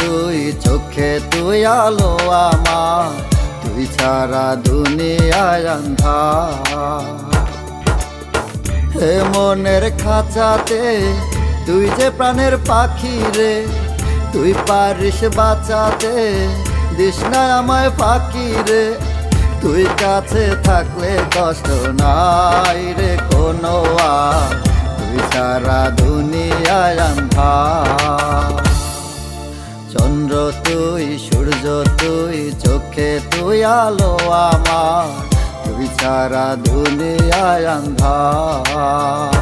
তুই, চোখে তুই আলো আমার, তুই ছাড়া দুনিয়ায় আন্ধার। হে মনের খাঁচাতে তুই যে প্রাণের পাখি রে, তুই পারিস বাঁচাতে, দিস না আমায় ফাঁকি রে। তুই কাছে থাকলে কষ্ট নাই রে কোনো আর, তুই ছাড়া দুনিয়ায় আন্ধার। চন্দ্র তুই, সূর্য তুই, চোখে তুই আলো আমার, তুই ছাড়া দুনিয়ায় আন্ধার।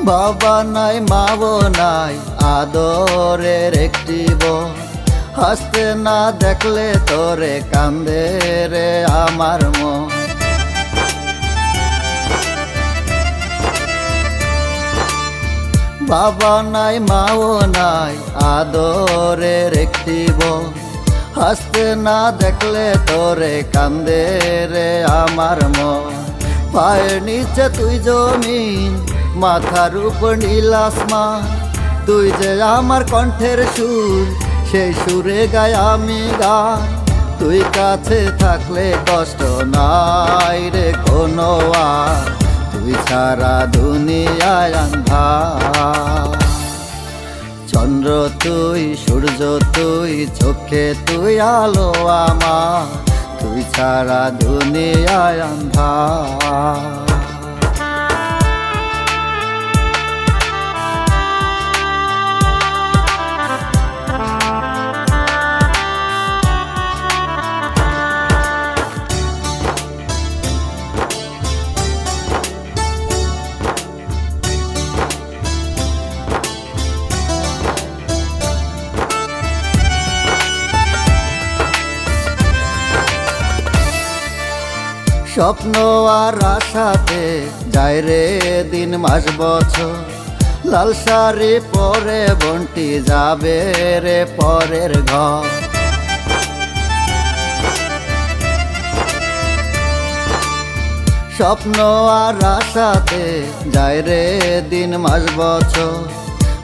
বাবা নাই, মাও নাই, আদরের একটি বোন, হাসতে না দেখলে তোরে কান্দে রে আমার মন। বাবা নাই, মাও নাই, আদরের একটি বোন, হাসতে না দেখলে তোরে কান্দে রে আমার মন। পায়ের নিচে তুই জমিন, মাথার উপর নীল আসমান, তুই যে আমার কণ্ঠের সুর, সেই সুরে গাই আমি গান। তুই কাছে থাকলে কষ্ট নাই রে কোনো আর, তুই ছাড়া দুনিয়ায় আন্ধার। চন্দ্র তুই, সূর্য তুই, চোখে তুই আলো আমার, তুই ছাড়া দুনিয়ায় আন্ধার। স্বপ্ন আর আশাতে যায় রে দিন মাস বছর, লাল শাড়ি পরে বন্টি যাবে রে পরের ঘর। স্বপ্ন আর আশাতে যায় রে দিন মাস বছর,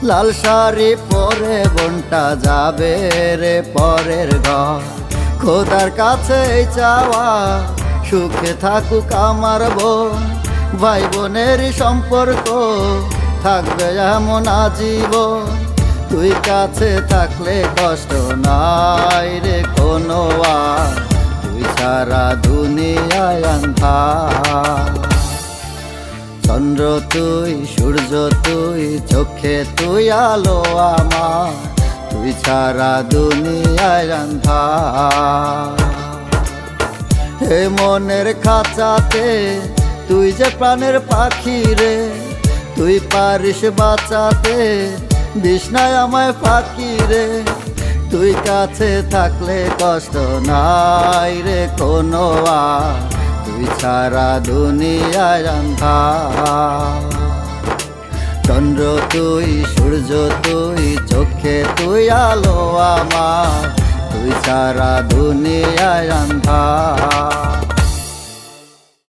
লাল শাড়ি পরে বন্টা যাবে রে পরের ঘর। খোদার কাছে চাওয়া সুখে থাকুক আমার বোন, ভাই বোনের সম্পর্ক থাকবে এমন আজীবন। তুই কাছে থাকলে কষ্ট নাই রে কোনো আর, তুই ছাড়া দুনিয়ায় আন্ধার। চন্দ্র তুই, সূর্য তুই, চোখে তুই আলো আমার, তুই ছাড়া দুনিয়ায় আন্ধার। হে মনের খাঁচাতে তুই যে প্রাণের পাখি রে, তুই পারিস বাঁচাতে, দিস না আমায় ফাঁকি রে। তুই কাছে থাকলে কষ্ট নাই রে কোনো আর, তুই ছাড়া দুনিয়ায় আন্ধার। চন্দ্র তুই, সূর্য তুই, চোখে তুই আলো আমার, তুই ছাড়া দুনিয়ায় আন্ধার।